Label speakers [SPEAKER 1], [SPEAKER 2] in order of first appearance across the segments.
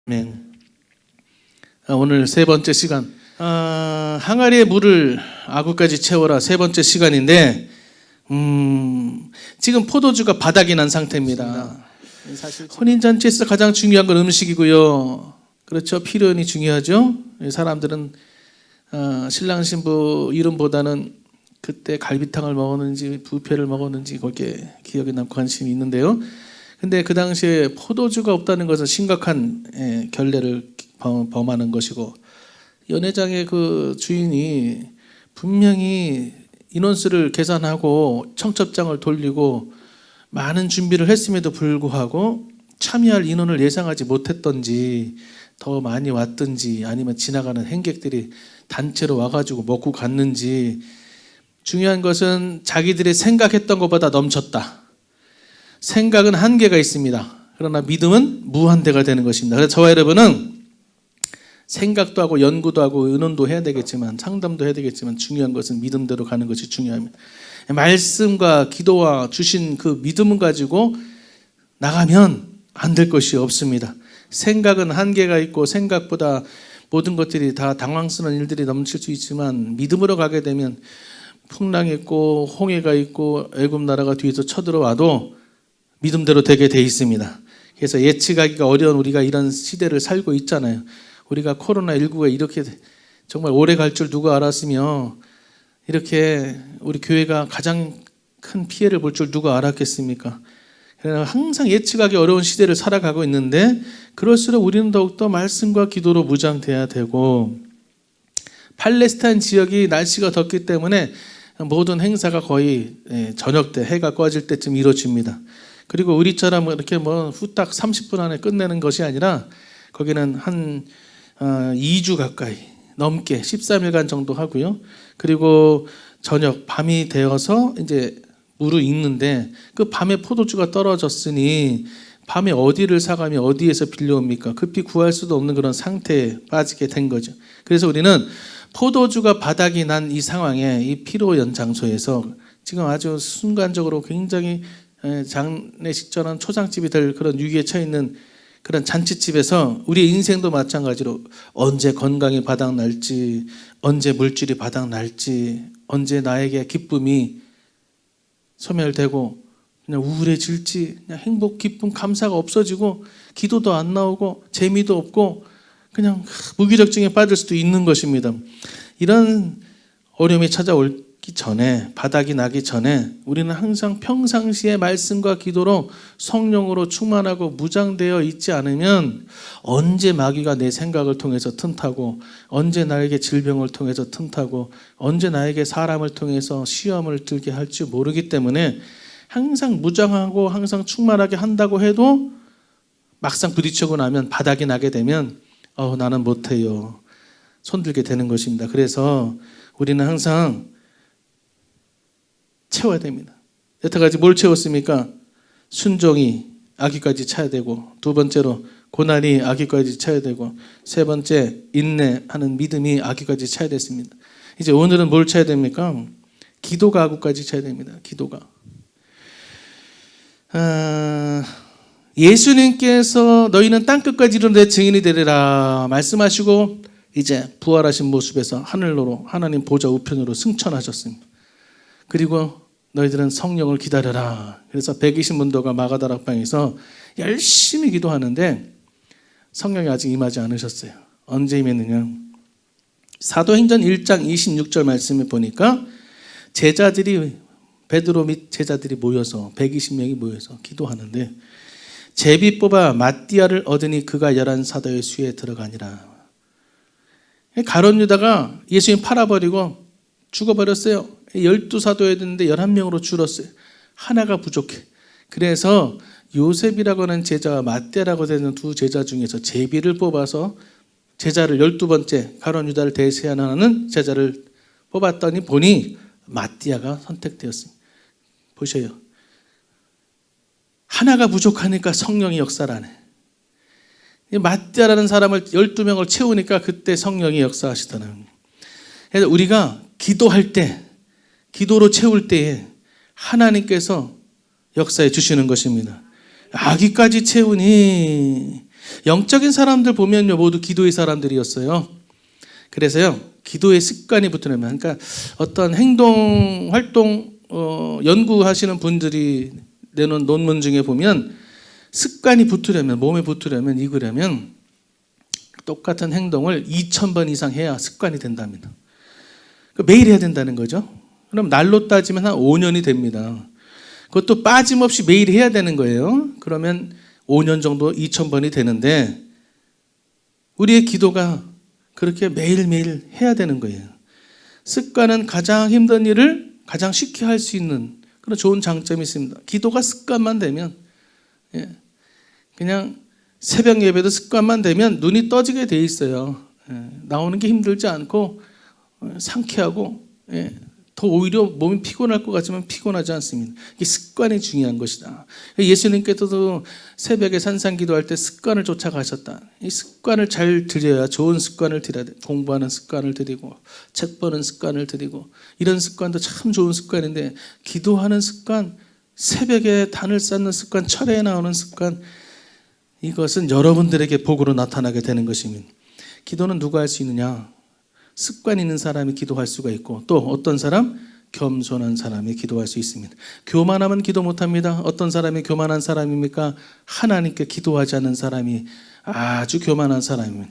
[SPEAKER 1] 아멘. 오늘 세 번째 시간, 항아리의 물을 아구까지 채워라, 세 번째 시간인데 지금 포도주가 바닥이 난 상태입니다. 혼인잔치에서 가장 중요한 건 음식이고요. 그렇죠. 필연이 중요하죠. 사람들은 신랑 신부 이름보다는 그때 갈비탕을 먹었는지 부페를 먹었는지 거기에 기억에 남고 관심이 있는데요. 근데 그 당시에 포도주가 없다는 것은 심각한 결례를 범하는 것이고, 연회장의 그 주인이 분명히 인원수를 계산하고 청첩장을 돌리고 많은 준비를 했음에도 불구하고 참여할 인원을 예상하지 못했던지, 더 많이 왔든지, 아니면 지나가는 행객들이 단체로 와가지고 먹고 갔는지, 중요한 것은 자기들이 생각했던 것보다 넘쳤다. 생각은 한계가 있습니다. 그러나 믿음은 무한대가 되는 것입니다. 그래서 저와 여러분은 생각도 하고 연구도 하고 의논도 해야 되겠지만, 상담도 해야 되겠지만, 중요한 것은 믿음대로 가는 것이 중요합니다. 말씀과 기도와 주신 그 믿음을 가지고 나가면 안 될 것이 없습니다. 생각은 한계가 있고 생각보다 모든 것들이 다 당황스러운 일들이 넘칠 수 있지만, 믿음으로 가게 되면 풍랑이 있고 홍해가 있고 애굽 나라가 뒤에서 쳐들어와도 믿음대로 되게 돼 있습니다. 그래서 예측하기가 어려운 우리가 이런 시대를 살고 있잖아요. 우리가 코로나19가 이렇게 정말 오래 갈 줄 누가 알았으며, 이렇게 우리 교회가 가장 큰 피해를 볼 줄 누가 알았겠습니까? 그러나 항상 예측하기 어려운 시대를 살아가고 있는데, 그럴수록 우리는 더욱더 말씀과 기도로 무장돼야 되고, 팔레스타인 지역이 날씨가 덥기 때문에 모든 행사가 거의 저녁 때, 해가 꺼질 때쯤 이루어집니다. 그리고 우리처럼 이렇게 후딱 30분 안에 끝내는 것이 아니라, 거기는 한 2주 가까이 넘게 13일간 정도 하고요. 그리고 저녁 밤이 되어서 이제 무르익는데, 그 밤에 포도주가 떨어졌으니 밤에 어디를 사가며 어디에서 빌려옵니까? 급히 구할 수도 없는 그런 상태에 빠지게 된 거죠. 그래서 우리는 포도주가 바닥이 난 이 상황에, 이 피로 연장소에서 지금 아주 순간적으로 굉장히 장례식전은 초상집이 될 그런 위기에 처해 있는 그런 잔치집에서, 우리의 인생도 마찬가지로 언제 건강이 바닥날지, 언제 물질이 바닥날지, 언제 나에게 기쁨이 소멸되고 그냥 우울해질지, 그냥 행복, 기쁨, 감사가 없어지고 기도도 안 나오고 재미도 없고 그냥 무기력증에 빠질 수도 있는 것입니다. 이런 어려움이 찾아오기 전에, 바닥이 나기 전에 우리는 항상 평상시에 말씀과 기도로 성령으로 충만하고 무장되어 있지 않으면, 언제 마귀가 내 생각을 통해서 틈타고, 언제 나에게 질병을 통해서 틈타고, 언제 나에게 사람을 통해서 시험을 들게 할지 모르기 때문에, 항상 무장하고 항상 충만하게 한다고 해도 막상 부딪히고 나면, 바닥이 나게 되면 나는 못해요, 손들게 되는 것입니다. 그래서 우리는 항상 채워야 됩니다. 여태까지 뭘 채웠습니까? 순종이 아기까지 차야 되고, 두 번째로 고난이 아기까지 차야 되고, 세 번째 인내하는 믿음이 아기까지 차야 됐습니다. 이제 오늘은 뭘 차야 됩니까? 기도가 아구까지 차야 됩니다. 기도가. 예수님께서 너희는 땅끝까지 이르러 내 증인이 되리라 말씀하시고, 이제 부활하신 모습에서 하늘로, 하나님 보좌 우편으로 승천하셨습니다. 그리고 너희들은 성령을 기다려라. 그래서 120문도가 마가다락방에서 열심히 기도하는데 성령이 아직 임하지 않으셨어요. 언제 임했느냐? 사도행전 1장 26절 말씀에 보니까 제자들이, 베드로 및 제자들이 모여서 120명이 모여서 기도하는데, 제비 뽑아 마띠아를 얻으니 그가 11사도의 수에 들어가니라. 가룟 유다가 예수님 팔아버리고 죽어버렸어요. 12사도여야 되는데 11명으로 줄었어요. 하나가 부족해. 그래서 요셉이라고 하는 제자와 마띠아라고 되는 두 제자 중에서 제비를 뽑아서 제자를 12번째, 가룟 유다를 대세하는 제자를 뽑았더니 보니 마띠아가 선택되었습니다. 보셔요. 하나가 부족하니까 성령이 역사를 안 해. 마띠아라는 사람을 12명을 채우니까 그때 성령이 역사하시더라는 거예요. 그래서 우리가 기도할 때, 기도로 채울 때에 하나님께서 역사해 주시는 것입니다. 아기까지 채우니 영적인 사람들 보면요, 모두 기도의 사람들이었어요. 그래서요, 기도의 습관이 붙으려면, 그러니까 어떤 행동, 활동, 연구하시는 분들이 내놓은 논문 중에 보면 습관이 붙으려면, 몸에 붙으려면, 익으려면 똑같은 행동을 2000번 이상 해야 습관이 된답니다. 매일 해야 된다는 거죠. 그럼 날로 따지면 한 5년이 됩니다. 그것도 빠짐없이 매일 해야 되는 거예요. 그러면 5년 정도 2000번이 되는데 우리의 기도가 그렇게 매일매일 해야 되는 거예요. 습관은 가장 힘든 일을 가장 쉽게 할 수 있는 그런 좋은 장점이 있습니다. 기도가 습관만 되면, 그냥 새벽 예배도 습관만 되면 눈이 떠지게 돼 있어요. 나오는 게 힘들지 않고 상쾌하고, 더 오히려 몸이 피곤할 것 같지만 피곤하지 않습니다. 이게 습관이 중요한 것이다. 예수님께서도 새벽에 산상 기도할 때 습관을 쫓아가셨다. 이 습관을 잘 들여야 좋은 습관을 들여야 돼. 공부하는 습관을 들이고 책 보는 습관을 들이고 이런 습관도 참 좋은 습관인데 기도하는 습관, 새벽에 단을 쌓는 습관, 철회에 나오는 습관, 이것은 여러분들에게 복으로 나타나게 되는 것입니다. 기도는 누가 할 수 있느냐? 습관 있는 사람이 기도할 수가 있고 또 어떤 사람? 겸손한 사람이 기도할 수 있습니다. 교만하면 기도 못합니다. 어떤 사람이 교만한 사람입니까? 하나님께 기도하지 않는 사람이 아주 교만한 사람입니다.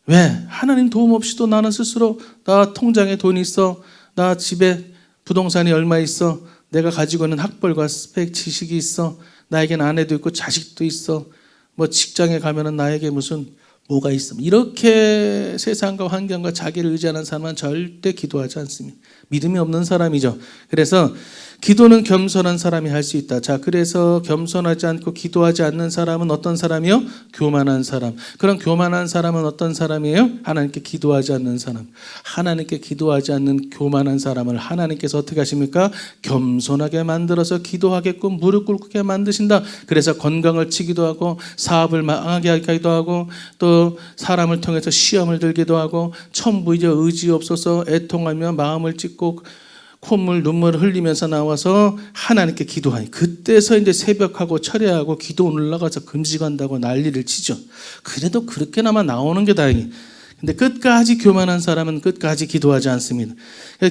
[SPEAKER 1] 왜? 하나님 도움 없이도 나는 스스로 나 통장에 돈이 있어, 나 집에 부동산이 얼마 있어, 내가 가지고 있는 학벌과 스펙 지식이 있어, 나에게는 아내도 있고 자식도 있어, 뭐 직장에 가면은 나에게 무슨 뭐가 있어, 이렇게 세상과 환경과 자기를 의지하는 사람은 절대 기도하지 않습니다. 믿음이 없는 사람이죠. 그래서 기도는 겸손한 사람이 할 수 있다. 자, 그래서 겸손하지 않고 기도하지 않는 사람은 어떤 사람이요? 교만한 사람. 그런 교만한 사람은 어떤 사람이에요? 하나님께 기도하지 않는 사람. 하나님께 기도하지 않는 교만한 사람을 하나님께서 어떻게 하십니까? 겸손하게 만들어서 기도하게끔 무릎 꿇게 만드신다. 그래서 건강을 치기도 하고 사업을 망하게 하기도 하고 또 사람을 통해서 시험을 들기도 하고 천부이저 의지 없어서 애통하며 마음을 찢고 콧물 눈물을 흘리면서 나와서 하나님께 기도하니 그때서 이제 새벽하고 철야하고 기도 올라가서 금식한다고 난리를 치죠. 그래도 그렇게나마 나오는 게 다행이에요. 근데 끝까지 교만한 사람은 끝까지 기도하지 않습니다.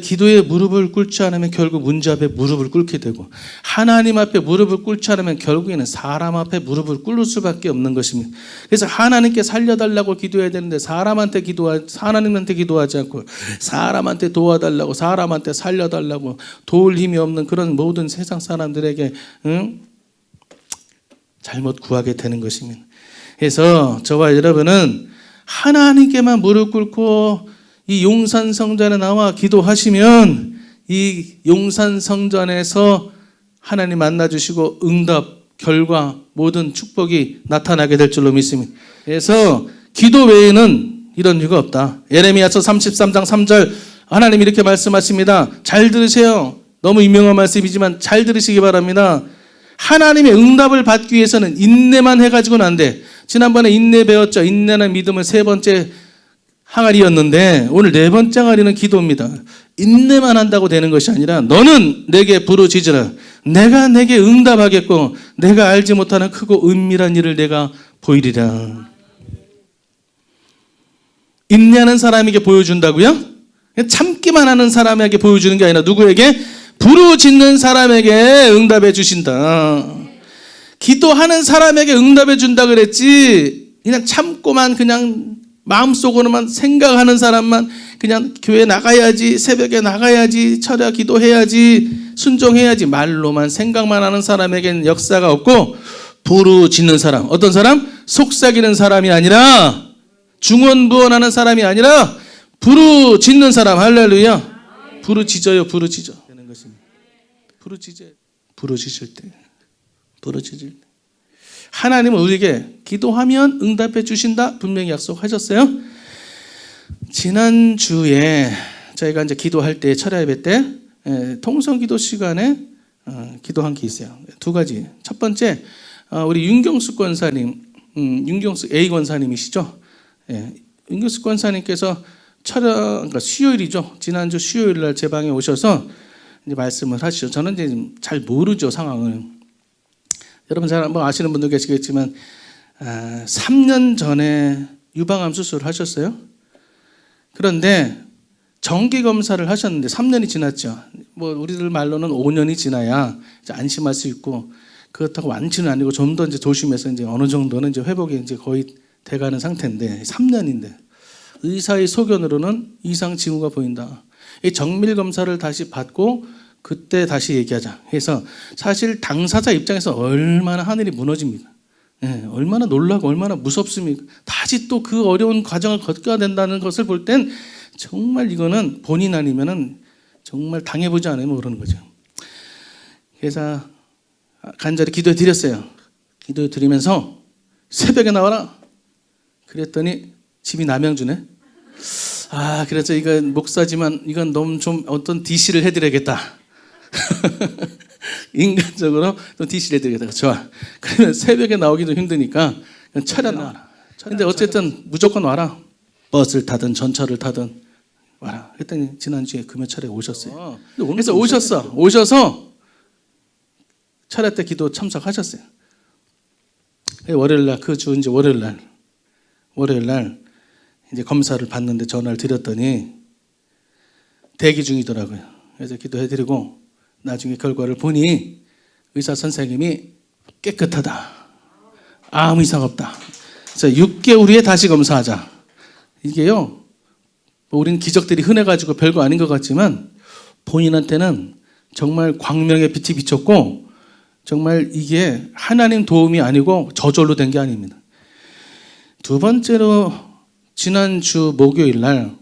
[SPEAKER 1] 기도에 무릎을 꿇지 않으면 결국 문제 앞에 무릎을 꿇게 되고 하나님 앞에 무릎을 꿇지 않으면 결국에는 사람 앞에 무릎을 꿇을 수밖에 없는 것입니다. 그래서 하나님께 살려달라고 기도해야 되는데 하나님한테 기도하지 않고 사람한테 도와달라고, 사람한테 살려달라고 도울 힘이 없는 그런 모든 세상 사람들에게 잘못 구하게 되는 것입니다. 그래서 저와 여러분은 하나님께만 무릎 꿇고 이 용산 성전에 나와 기도하시면 이 용산 성전에서 하나님 만나주시고 응답, 결과, 모든 축복이 나타나게 될 줄로 믿습니다. 그래서 기도 외에는 이런 이유가 없다. 예레미야서 33장 3절 하나님 이렇게 말씀하십니다. 잘 들으세요. 너무 유명한 말씀이지만 잘 들으시기 바랍니다. 하나님의 응답을 받기 위해서는 인내만 해가지고는 안 돼. 지난번에 인내 배웠죠. 인내는 믿음의 세 번째 항아리였는데 오늘 네 번째 항아리는 기도입니다. 인내만 한다고 되는 것이 아니라 너는 내게 부르짖으라. 내가 내게 응답하겠고 내가 알지 못하는 크고 은밀한 일을 내가 보이리라. 인내하는 사람에게 보여준다고요? 참기만 하는 사람에게 보여주는 게 아니라 누구에게? 부르짖는 사람에게 응답해 주신다. 기도하는 사람에게 응답해 준다 그랬지 그냥 참고만 그냥 마음속으로만 생각하는 사람만 그냥 교회 나가야지, 새벽에 나가야지, 철야 기도해야지, 순종해야지 말로만 생각만 하는 사람에게는 역사가 없고 부르짖는 사람, 어떤 사람? 속삭이는 사람이 아니라 중언부언하는 사람이 아니라 부르짖는 사람. 할렐루야. 부르짖어요. 부르짖어 되는 것입니다. 부르짖을 때 하나님은 우리에게 기도하면 응답해 주신다 분명히 약속하셨어요. 지난주에 저희가 이제 기도할 때 철야 예배 때 통성기도 시간에 기도한 게 있어요. 두 가지. 첫 번째 우리 윤경숙 권사님, 윤경숙 A 권사님이시죠. 윤경숙 권사님께서 그러니까 수요일이죠. 지난주 수요일 날 제 방에 오셔서 이제 말씀을 하시죠. 저는 이제 잘 모르죠, 상황을. 여러분 잘 한번 아시는 분도 계시겠지만 3년 전에 유방암 수술을 하셨어요. 그런데 정기 검사를 하셨는데 3년이 지났죠. 뭐 우리들 말로는 5년이 지나야 이제 안심할 수 있고, 그렇다고 완치는 아니고 좀 더 이제 조심해서 이제 어느 정도는 이제 회복이 이제 거의 돼가는 상태인데 3년인데 의사의 소견으로는 이상 징후가 보인다. 이 정밀 검사를 다시 받고 그때 다시 얘기하자 해서 사실 당사자 입장에서 얼마나 하늘이 무너집니다. 예, 얼마나 놀라고 얼마나 무섭습니까? 다시 또 그 어려운 과정을 겪어야 된다는 것을 볼 땐 정말 이거는 본인 아니면은 정말 당해보지 않으면 모르는 거죠. 그래서 간절히 기도해 드렸어요. 기도해 드리면서 새벽에 나와라. 그랬더니 집이 남양주네. 그래서 이건 목사지만 이건 너무 좀 어떤 DC를 해드려야겠다. 인간적으로 또 DC를 해드리겠다. 좋아. 그러면 새벽에 나오기도 힘드니까 그냥 차려 나와라. 근데 어쨌든 무조건 와라. 버스를 타든 전철을 타든 와라. 그랬더니 지난주에 금요철에 오셨어요. 그래서 오셔서 차례 때 기도 참석하셨어요. 월요일 날, 그 주 이제 월요일 날 이제 검사를 받는데 전화를 드렸더니 대기 중이더라고요. 그래서 기도해드리고 나중에 결과를 보니 의사 선생님이 깨끗하다. 아무 이상 없다. 그래서 6개월 후에 다시 검사하자. 이게요, 뭐 우리는 기적들이 흔해가지고 별거 아닌 것 같지만 본인한테는 정말 광명의 빛이 비쳤고 정말 이게 하나님 도움이 아니고 저절로 된 게 아닙니다. 두 번째로 지난주 목요일 날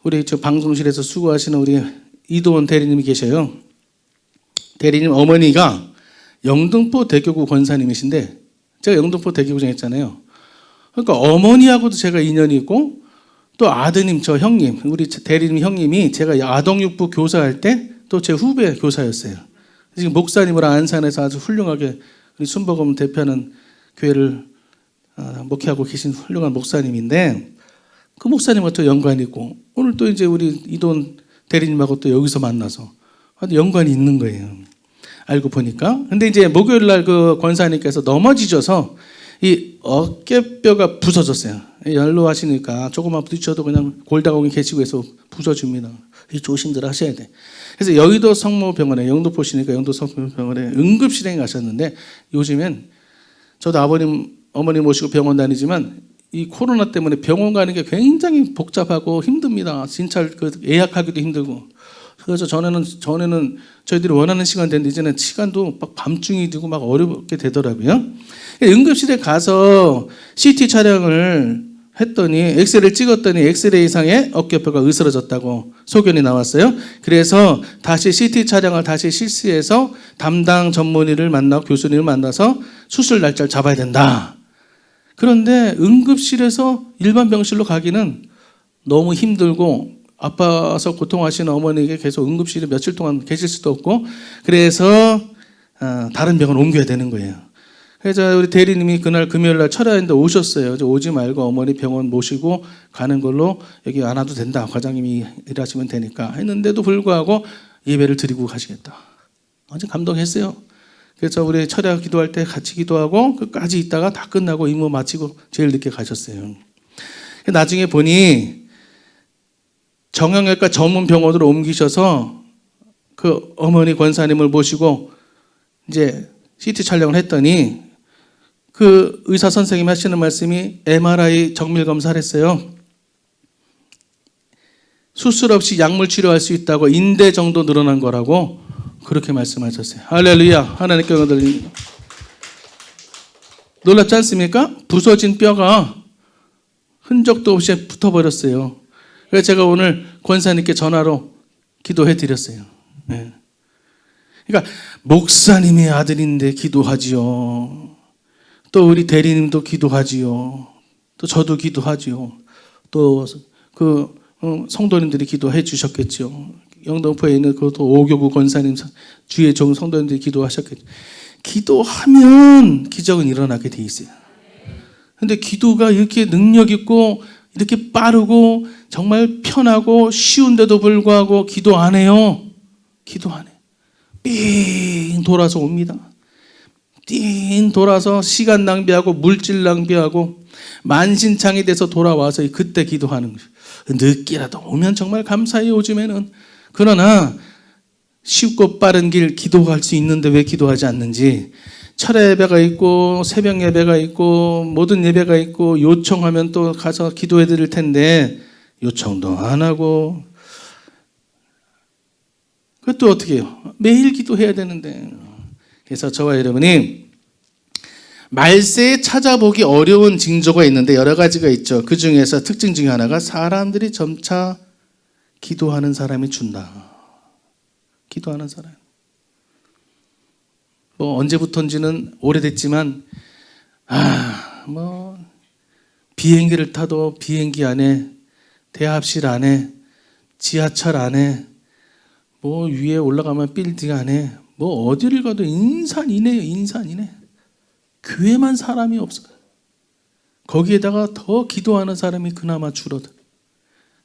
[SPEAKER 1] 우리 저 방송실에서 수고하시는 우리 이도원 대리님이 계셔요. 대리님 어머니가 영등포 대교구 권사님이신데 제가 영등포 대교구장 했잖아요. 그러니까 어머니하고도 제가 인연이 있고 또 아드님 저 형님 우리 대리님 형님이 제가 아동육부 교사할 때 또 제 후배 교사였어요. 지금 목사님으로 안산에서 아주 훌륭하게 우리 순복음 대표하는 교회를 목회하고 계신 훌륭한 목사님인데 그 목사님과 또 연관이 있고 오늘 또 이제 우리 이돈 대리님하고 또 여기서 만나서 연관이 있는 거예요. 알고 보니까. 근데 이제 목요일 날 그 권사님께서 넘어지셔서 이 어깨뼈가 부서졌어요. 연로하시니까 조금만 부딪혀도 그냥 골다공이 계시고 해서 부서집니다. 조심들 하셔야 돼. 그래서 여의도 성모병원에 영도포시니까 영도 성모병원에 응급실에 가셨는데 요즘엔 저도 어머니 모시고 병원 다니지만 이 코로나 때문에 병원 가는 게 굉장히 복잡하고 힘듭니다. 진찰 예약하기도 힘들고. 그래서 전에는 저희들이 원하는 시간 됐는데 이제는 시간도 막 밤중이 되고 막 어렵게 되더라고요. 응급실에 가서 CT 촬영을 했더니 엑스레이를 찍었더니 엑스레이상에 어깨뼈가 으스러졌다고 소견이 나왔어요. 그래서 다시 CT 촬영을 다시 실시해서 담당 전문의를 만나고 교수님을 만나서 수술 날짜를 잡아야 된다. 그런데 응급실에서 일반 병실로 가기는 너무 힘들고 아파서 고통하시는 어머니에게 계속 응급실에 며칠 동안 계실 수도 없고 그래서 다른 병원 옮겨야 되는 거예요. 그래서 우리 대리님이 그날 금요일날 철야인데 오셨어요. 오지 말고 어머니 병원 모시고 가는 걸로 여기 안 와도 된다. 과장님이 일하시면 되니까 했는데도 불구하고 예배를 드리고 가시겠다. 완전 감동했어요. 그래서 우리 철야 기도할 때 같이 기도하고 끝까지 있다가 다 끝나고 임무 마치고 제일 늦게 가셨어요. 나중에 보니 정형외과 전문 병원으로 옮기셔서 그 어머니 권사님을 모시고 이제 CT 촬영을 했더니 그 의사 선생님이 하시는 말씀이 MRI 정밀 검사를 했어요. 수술 없이 약물 치료할 수 있다고 인대 정도 늘어난 거라고 그렇게 말씀하셨어요. 할렐루야. 하나님께 영광 돌립니다. 놀랍지 않습니까? 부서진 뼈가 흔적도 없이 붙어버렸어요. 그래서 제가 오늘 권사님께 전화로 기도해 드렸어요. 네. 그러니까 목사님의 아들인데 기도하지요. 또 우리 대리님도 기도하지요. 또 저도 기도하지요. 또 그 성도님들이 기도해 주셨겠죠. 영등포에 있는 그것도 오교구 권사님 주의 종 성도님들이 기도하셨겠죠. 기도하면 기적은 일어나게 돼 있어요. 근데 기도가 이렇게 능력 있고 이렇게 빠르고 정말 편하고 쉬운데도 불구하고 기도 안 해요. 기도 안 해요. 삥 돌아서 옵니다. 띵 돌아서 시간 낭비하고 물질 낭비하고 만신창이 돼서 돌아와서 그때 기도하는 거예요. 늦게라도 오면 정말 감사해요, 요즘에는. 그러나 쉽고 빠른 길 기도할 수 있는데 왜 기도하지 않는지. 철야 예배가 있고 새벽 예배가 있고 모든 예배가 있고 요청하면 또 가서 기도해 드릴 텐데 요청도 안 하고, 그것도 어떻게 해요? 매일 기도해야 되는데. 그래서 저와 여러분이 말세에 찾아보기 어려운 징조가 있는데 여러 가지가 있죠. 그 중에서 특징 중에 하나가 사람들이 점차 기도하는 사람이 준다. 기도하는 사람. 뭐 언제부턴지는 오래됐지만 비행기를 타도 비행기 안에, 대합실 안에, 지하철 안에, 뭐 위에 올라가면 빌딩 안에, 뭐 어디를 가도 인산이네요. 인산이네. 교회만 사람이 없어요. 거기에다가 더 기도하는 사람이 그나마 줄어들.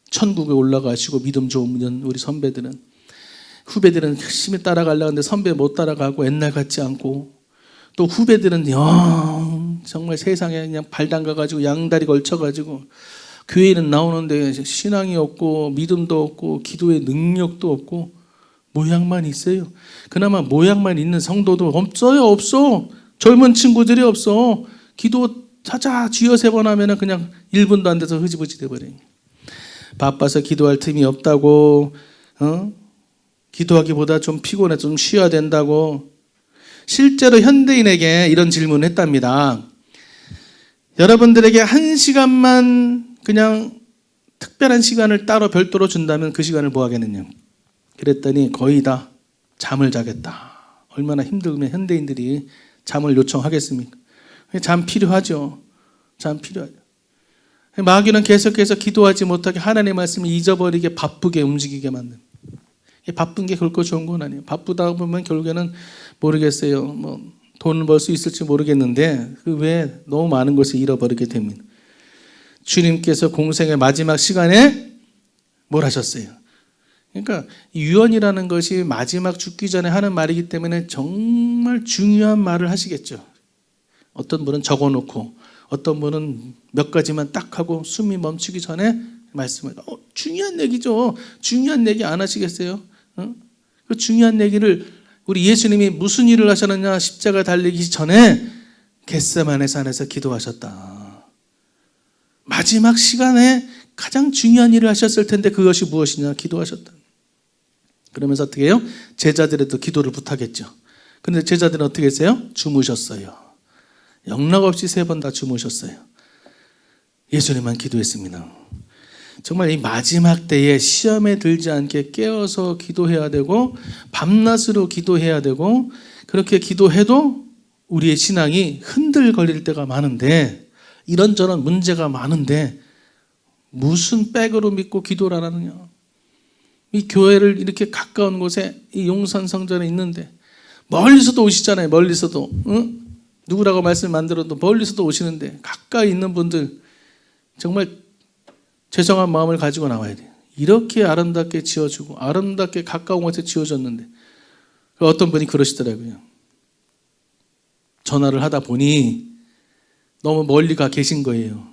[SPEAKER 1] 천국에 올라가시고 믿음 좋은 우리 선배들은, 후배들은 열심히 따라가려고 하는데 선배 못 따라가고 옛날 같지 않고, 또 후배들은 정말 세상에 그냥 발 담가가지고 양다리 걸쳐가지고 교회는 나오는데 신앙이 없고 믿음도 없고 기도의 능력도 없고 모양만 있어요. 그나마 모양만 있는 성도도 없어요. 없어. 젊은 친구들이 없어. 기도 찾아 쥐어 세 번 하면 그냥 1분도 안 돼서 흐지부지 돼버려요. 바빠서 기도할 틈이 없다고, 기도하기보다 좀 피곤해, 좀 쉬어야 된다고. 실제로 현대인에게 이런 질문을 했답니다. 여러분들에게 1시간만 그냥 특별한 시간을 따로 별도로 준다면 그 시간을 뭐 하겠느냐. 그랬더니 거의 다 잠을 자겠다. 얼마나 힘들면 현대인들이 잠을 요청하겠습니까? 잠 필요하죠. 잠 필요하죠. 마귀는 계속해서 기도하지 못하게 하나님의 말씀을 잊어버리게 바쁘게 움직이게 만든. 바쁜 게 결코 좋은 건 아니에요. 바쁘다 보면 결국에는 모르겠어요. 뭐 돈을 벌 수 있을지 모르겠는데 그 외에 너무 많은 것을 잃어버리게 됩니다. 주님께서 공생의 마지막 시간에 뭘 하셨어요? 그러니까 유언이라는 것이 마지막 죽기 전에 하는 말이기 때문에 정말 중요한 말을 하시겠죠. 어떤 분은 적어놓고 어떤 분은 몇 가지만 딱 하고 숨이 멈추기 전에 말씀을, 중요한 얘기죠. 중요한 얘기 안 하시겠어요? 그 중요한 얘기를 우리 예수님이 무슨 일을 하셨느냐, 십자가 달리기 전에 겟세마네 산에서 기도하셨다. 마지막 시간에 가장 중요한 일을 하셨을 텐데 그것이 무엇이냐, 기도하셨다. 그러면서 어떻게 해요? 제자들에도 기도를 부탁했죠. 그런데 제자들은 어떻게 했어요? 주무셨어요. 영락없이 3번 다 주무셨어요. 예수님만 기도했습니다. 정말 이 마지막 때에 시험에 들지 않게 깨어서 기도해야 되고 밤낮으로 기도해야 되고, 그렇게 기도해도 우리의 신앙이 흔들거릴 때가 많은데, 이런저런 문제가 많은데 무슨 백으로 믿고 기도를 안 하느냐. 이 교회를 이렇게 가까운 곳에 이 용산 성전에 있는데 멀리서도 오시잖아요. 멀리서도, 누구라고 말씀 안 들어도 멀리서도 오시는데 가까이 있는 분들 정말 죄송한 마음을 가지고 나와야 돼요. 이렇게 아름답게 지어주고 아름답게 가까운 곳에 지어졌는데. 어떤 분이 그러시더라고요. 전화를 하다 보니 너무 멀리 가 계신 거예요.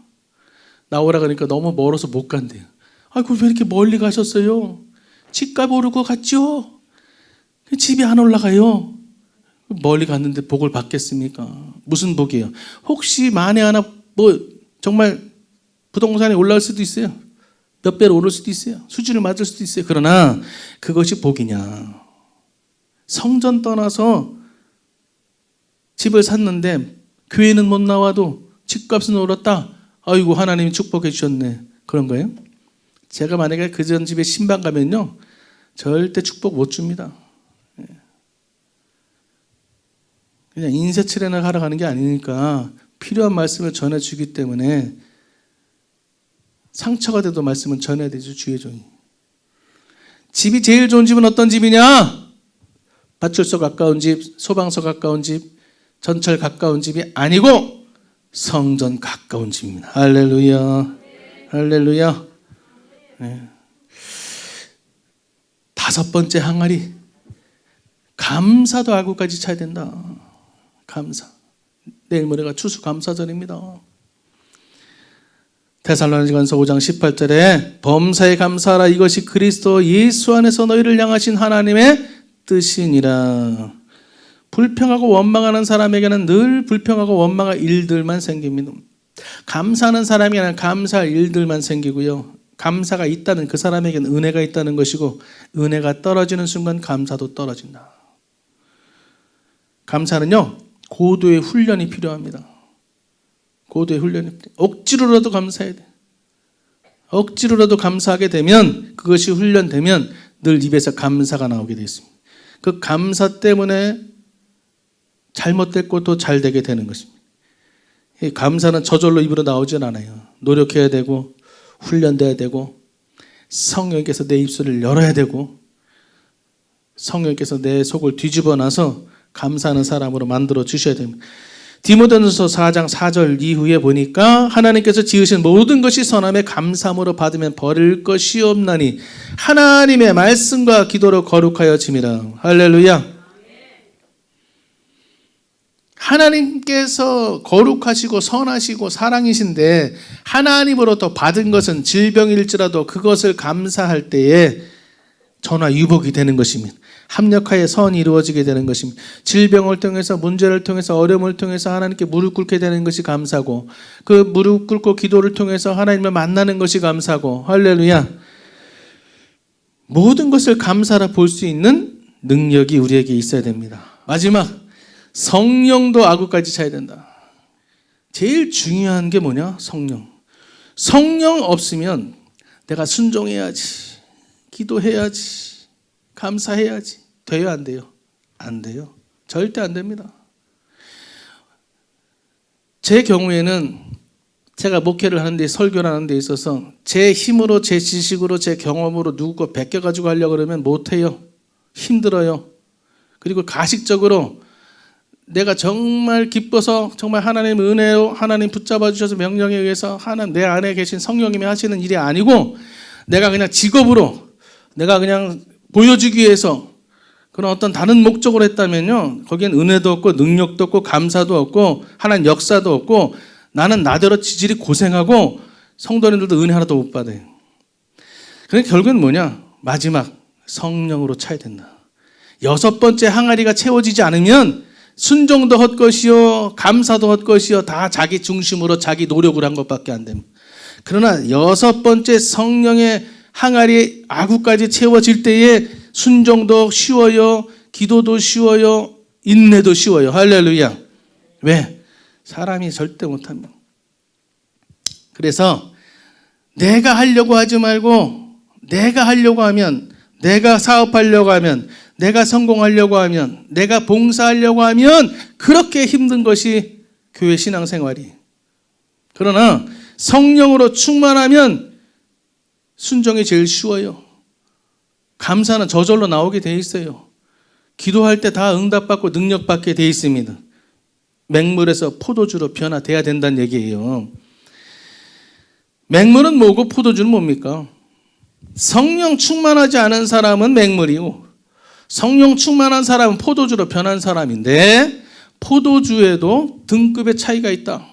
[SPEAKER 1] 나오라 그러니까 너무 멀어서 못 간대요. 아이고, 왜 이렇게 멀리 가셨어요? 집값 오르고 갔죠? 집에 안 올라가요. 멀리 갔는데 복을 받겠습니까? 무슨 복이에요? 혹시 만에 하나 정말 부동산이 올라올 수도 있어요. 몇 배로 오를 수도 있어요. 수준을 맞을 수도 있어요. 그러나 그것이 복이냐? 성전 떠나서 집을 샀는데 교회는 못 나와도 집값은 오랐다. 아이고, 하나님이 축복해 주셨네. 그런 거예요? 제가 만약에 그 전 집에 신방 가면요, 절대 축복 못 줍니다. 그냥 인쇄칠해나 하러 가는 게 아니니까 필요한 말씀을 전해주기 때문에 상처가 돼도 말씀은 전해야 되죠. 주의 종이. 집이 제일 좋은 집은 어떤 집이냐? 파출소 가까운 집, 소방서 가까운 집, 전철 가까운 집이 아니고 성전 가까운 집입니다. 할렐루야. 할렐루야. 네. 5번째 항아리, 감사도 하고까지 차야 된다. 감사. 내일 모레가 추수감사절입니다. 데살로니가전서 5장 18절에 범사에 감사하라. 이것이 그리스도 예수 안에서 너희를 향하신 하나님의 뜻이니라. 불평하고 원망하는 사람에게는 늘 불평하고 원망할 일들만 생깁니다. 감사하는 사람에게는 감사할 일들만 생기고요. 감사가 있다면 그 사람에게는 은혜가 있다는 것이고, 은혜가 떨어지는 순간 감사도 떨어진다. 감사는요, 고도의 훈련이 필요합니다. 고도의 훈련이 필요해요. 억지로라도 감사해야 돼. 억지로라도 감사하게 되면, 그것이 훈련되면 늘 입에서 감사가 나오게 되어 있습니다. 그 감사 때문에 잘못될 것도 잘 되게 되는 것입니다. 이 감사는 저절로 입으로 나오진 않아요. 노력해야 되고, 훈련돼야 되고, 성령께서 내 입술을 열어야 되고, 성령께서 내 속을 뒤집어 놔서 감사하는 사람으로 만들어 주셔야 됩니다. 디모데전서 4장 4절 이후에 보니까 하나님께서 지으신 모든 것이 선함에 감사함으로 받으면 버릴 것이 없나니 하나님의 말씀과 기도로 거룩하여 짐이라. 할렐루야. 하나님께서 거룩하시고 선하시고 사랑이신데 하나님으로부터 받은 것은 질병일지라도 그것을 감사할 때에 전화유복이 되는 것입니다. 합력하여 선이 이루어지게 되는 것입니다. 질병을 통해서, 문제를 통해서, 어려움을 통해서 하나님께 무릎 꿇게 되는 것이 감사고, 그 무릎 꿇고 기도를 통해서 하나님을 만나는 것이 감사고, 할렐루야. 모든 것을 감사라 볼 수 있는 능력이 우리에게 있어야 됩니다. 마지막, 성령도 아구까지 차야 된다. 제일 중요한 게 뭐냐? 성령. 성령 없으면 내가 순종해야지, 기도해야지, 감사해야지. 돼요, 안 돼요? 안 돼요. 절대 안 됩니다. 제 경우에는 제가 목회를 하는데, 설교를 하는 데 있어서 제 힘으로, 제 지식으로, 제 경험으로 누구 거 베껴가지고 하려고 그러면 못해요. 힘들어요. 그리고 가식적으로 내가 정말 기뻐서 정말 하나님 은혜로 하나님 붙잡아 주셔서 명령에 의해서 하나님 내 안에 계신 성령님이 하시는 일이 아니고, 내가 그냥 직업으로, 내가 그냥 보여주기 위해서 그런 어떤 다른 목적으로 했다면요, 거기엔 은혜도 없고 능력도 없고 감사도 없고 하나님 역사도 없고, 나는 나대로 지질이 고생하고 성도님들도 은혜 하나도 못 받아요. 그러니까 결국은 뭐냐? 마지막 성령으로 차야 된다. 6번째 항아리가 채워지지 않으면 순종도 헛것이요, 감사도 헛것이요, 다 자기 중심으로 자기 노력을 한 것밖에 안 됩니다. 그러나 6번째 성령의 항아리 아구까지 채워질 때에 순종도 쉬워요, 기도도 쉬워요, 인내도 쉬워요. 할렐루야. 왜? 사람이 절대 못합니다. 그래서 내가 하려고 하지 말고, 내가 하려고 하면, 내가 사업하려고 하면, 내가 성공하려고 하면, 내가 봉사하려고 하면 그렇게 힘든 것이 교회 신앙생활이. 그러나 성령으로 충만하면 순종이 제일 쉬워요. 감사는 저절로 나오게 돼 있어요. 기도할 때 다 응답받고 능력받게 돼 있습니다. 맹물에서 포도주로 변화돼야 된다는 얘기예요. 맹물은 뭐고 포도주는 뭡니까? 성령 충만하지 않은 사람은 맹물이고, 성령 충만한 사람은 포도주로 변한 사람인데, 포도주에도 등급의 차이가 있다.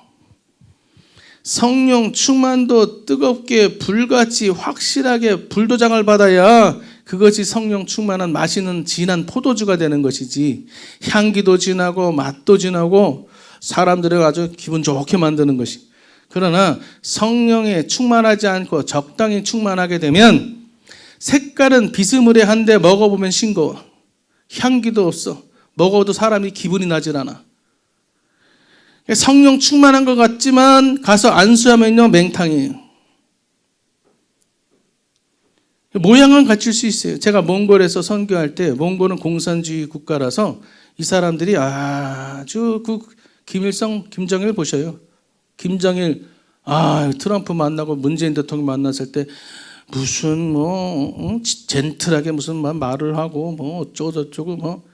[SPEAKER 1] 성령 충만도 뜨겁게 불같이 확실하게 불도장을 받아야 그것이 성령 충만한 맛있는 진한 포도주가 되는 것이지, 향기도 진하고 맛도 진하고 사람들을 아주 기분 좋게 만드는 것이. 그러나 성령에 충만하지 않고 적당히 충만하게 되면 색깔은 비스무리한데 먹어보면 싱거워. 향기도 없어. 먹어도 사람이 기분이 나질 않아. 성령 충만한 것 같지만 가서 안수하면요, 맹탕이에요. 모양은 갖출 수 있어요. 제가 몽골에서 선교할 때, 몽골은 공산주의 국가라서 이 사람들이 아주 그 김일성, 김정일 보셔요. 김정일, 트럼프 만나고 문재인 대통령 만났을 때 무슨 젠틀하게 무슨 말을 하고 어쩌고저쩌고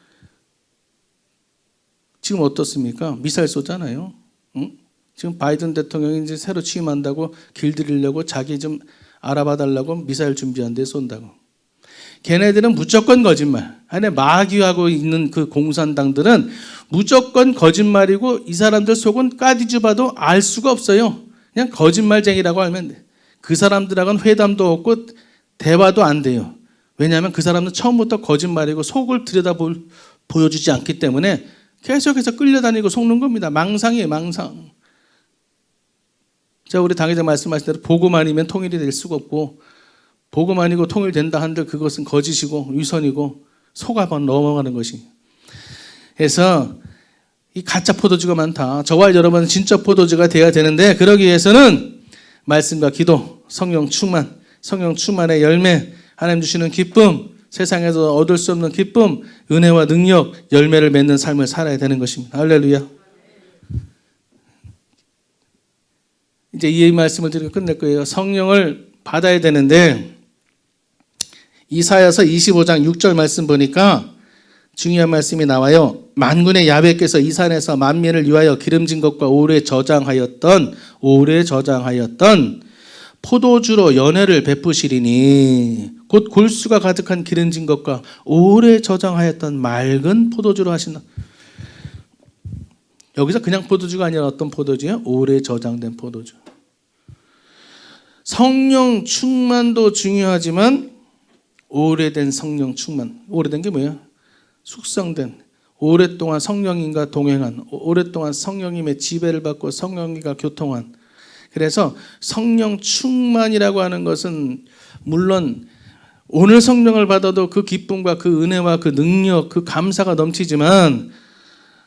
[SPEAKER 1] 지금 어떻습니까? 미사일 쏘잖아요. 응? 지금 바이든 대통령이 이제 새로 취임한다고 길들이려고 자기 좀 알아봐 달라고 미사일 준비한데 쏜다고. 걔네들은 무조건 거짓말. 안에 마귀하고 있는 그 공산당들은 무조건 거짓말이고 이 사람들 속은 까디주 봐도 알 수가 없어요. 그냥 거짓말쟁이라고 알면 돼. 그 사람들하고는 회담도 없고 대화도 안 돼요. 왜냐하면 그 사람은 처음부터 거짓말이고 속을 보여주지 않기 때문에 계속해서 끌려다니고 속는 겁니다. 망상이에요, 망상. 자, 우리 당회장 말씀하신 대로 보고만이면 통일이 될 수가 없고, 보고만이고 통일된다 한들 그것은 거짓이고 위선이고 속아만 넘어가는 것이. 그래서 이 가짜 포도주가 많다. 저와 여러분은 진짜 포도주가 되어야 되는데, 그러기 위해서는 말씀과 기도, 성령 충만, 성령 충만의 열매, 하나님 주시는 기쁨, 세상에서 얻을 수 없는 기쁨, 은혜와 능력, 열매를 맺는 삶을 살아야 되는 것입니다. 할렐루야. 이제 이 말씀을 드리고 끝낼 거예요. 성령을 받아야 되는데, 이사야서 25장 6절 말씀 보니까 중요한 말씀이 나와요. 만군의 야훼께서 이 산에서 만민을 위하여 기름진 것과 오래 저장하였던 포도주로 연회를 베푸시리니, 곧 골수가 가득한 기름진 것과 오래 저장하였던 맑은 포도주로 하신다. 여기서 그냥 포도주가 아니라 어떤 포도주요? 오래 저장된 포도주. 성령 충만도 중요하지만 오래된 성령 충만. 오래된 게 뭐예요? 숙성된, 오랫동안 성령님과 동행한, 오랫동안 성령님의 지배를 받고 성령님과 교통한. 그래서 성령 충만이라고 하는 것은 물론 오늘 성령을 받아도 그 기쁨과 그 은혜와 그 능력, 그 감사가 넘치지만,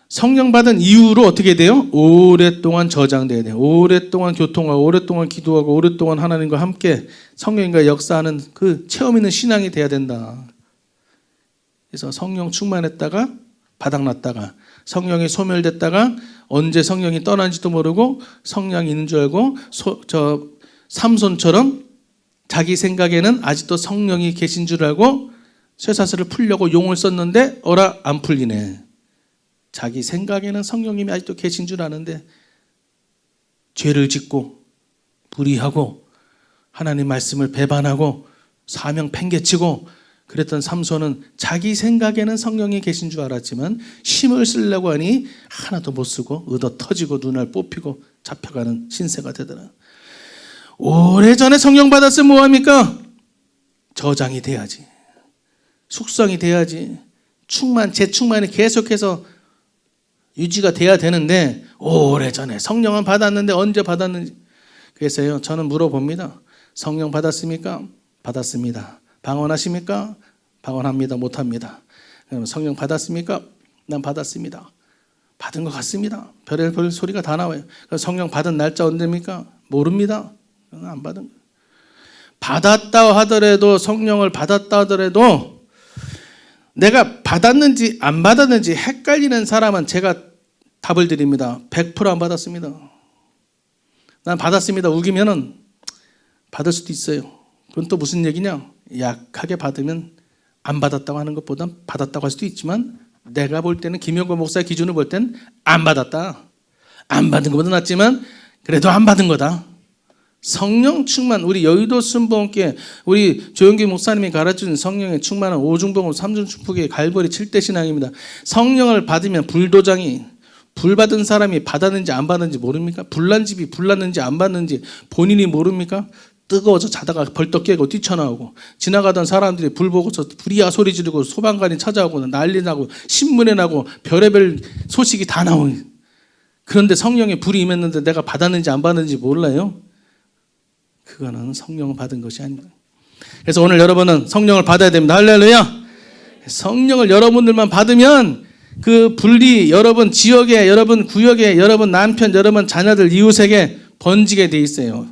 [SPEAKER 1] 성령 받은 이후로 어떻게 돼요? 오랫동안 저장돼야 돼요. 오랫동안 교통하고, 오랫동안 기도하고, 오랫동안 하나님과 함께 성령과 역사하는 그 체험 있는 신앙이 돼야 된다. 그래서 성령 충만했다가 바닥났다가, 성령이 소멸됐다가 언제 성령이 떠난지도 모르고 성령이 있는 줄 알고 삼손처럼 자기 생각에는 아직도 성령이 계신 줄 알고 쇠사슬을 풀려고 용을 썼는데 어라 안 풀리네. 자기 생각에는 성령님이 아직도 계신 줄 아는데 죄를 짓고 불의하고 하나님 말씀을 배반하고 사명 팽개치고 그랬던 삼손은 자기 생각에는 성령이 계신 줄 알았지만 힘을 쓰려고 하니 하나도 못 쓰고 얻어 터지고 눈알 뽑히고 잡혀가는 신세가 되더라. 오래전에 성령 받았으면 뭐합니까? 저장이 돼야지. 숙성이 돼야지. 재충만이 계속해서 유지가 돼야 되는데, 오래전에 성령은 받았는데 언제 받았는지. 그래서요, 저는 물어봅니다. 성령 받았습니까? 받았습니다. 방언하십니까? 방언합니다. 못합니다. 그럼 성령 받았습니까? 난 받았습니다. 받은 것 같습니다. 별의별 소리가 다 나와요. 그럼 성령 받은 날짜 언제입니까? 모릅니다. 안 받은 거예요. 받았다 하더라도, 성령을 받았다 하더라도 내가 받았는지 안 받았는지 헷갈리는 사람은 제가 답을 드립니다. 100% 안 받았습니다. 난 받았습니다 우기면은 받을 수도 있어요. 그건 또 무슨 얘기냐? 약하게 받으면 안 받았다고 하는 것보단 받았다고 할 수도 있지만, 내가 볼 때는 김영권 목사의 기준을 볼 땐 안 받았다. 안 받은 것보다 낫지만 그래도 안 받은 거다. 성령 충만, 우리 여의도 순복음교회 우리 조영기 목사님이 가르쳐준 성령의 충만은 오중복음 삼중축복의 갈보리 7대 신앙입니다. 성령을 받으면 불도장이, 불 받은 사람이 받았는지 안 받았는지 모릅니까? 불난 집이 불났는지 안 받는지 본인이 모릅니까? 뜨거워서 자다가 벌떡 깨고 뛰쳐나오고, 지나가던 사람들이 불 보고서 불이야 소리 지르고 소방관이 찾아오고 난리 나고 신문에 나고 별의별 소식이 다 나오고. 그런데 성령의 불이 임했는데 내가 받았는지 안 받았는지 몰라요? 그거는 성령을 받은 것이 아닙니다. 그래서 오늘 여러분은 성령을 받아야 됩니다. 할렐루야. 성령을 여러분들만 받으면 그 불이 여러분 지역에, 여러분 구역에, 여러분 남편, 여러분 자녀들, 이웃에게 번지게 돼 있어요.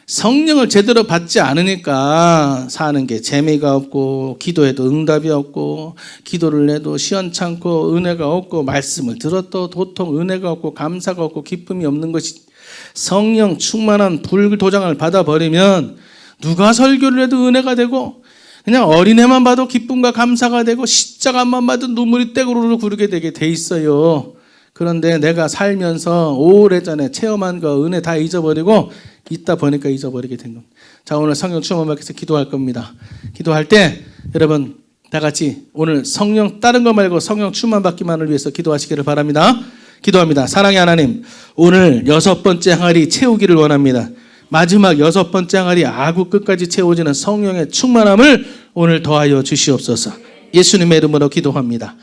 [SPEAKER 1] 성령을 제대로 받지 않으니까 사는 게 재미가 없고, 기도해도 응답이 없고, 기도를 해도 시원찮고, 은혜가 없고, 말씀을 들어도 도통 은혜가 없고, 감사가 없고, 기쁨이 없는 것이, 성령 충만한 불도장을 받아버리면 누가 설교를 해도 은혜가 되고, 그냥 어린애만 봐도 기쁨과 감사가 되고, 십자가만 봐도 눈물이 떼구르르 구르게 되게 돼 있어요. 그런데 내가 살면서 오래전에 체험한 거 은혜 다 잊어버리고 있다 보니까 잊어버리게 된 겁니다. 자, 오늘 성령 충만 받기 위해서 기도할 겁니다. 기도할 때 여러분 다 같이 오늘 성령 다른 거 말고 성령 충만 받기만을 위해서 기도하시기를 바랍니다. 기도합니다. 사랑의 하나님, 오늘 6번째 항아리 채우기를 원합니다. 마지막 6번째 항아리 아구 끝까지 채워지는 성령의 충만함을 오늘 더하여 주시옵소서. 예수님의 이름으로 기도합니다.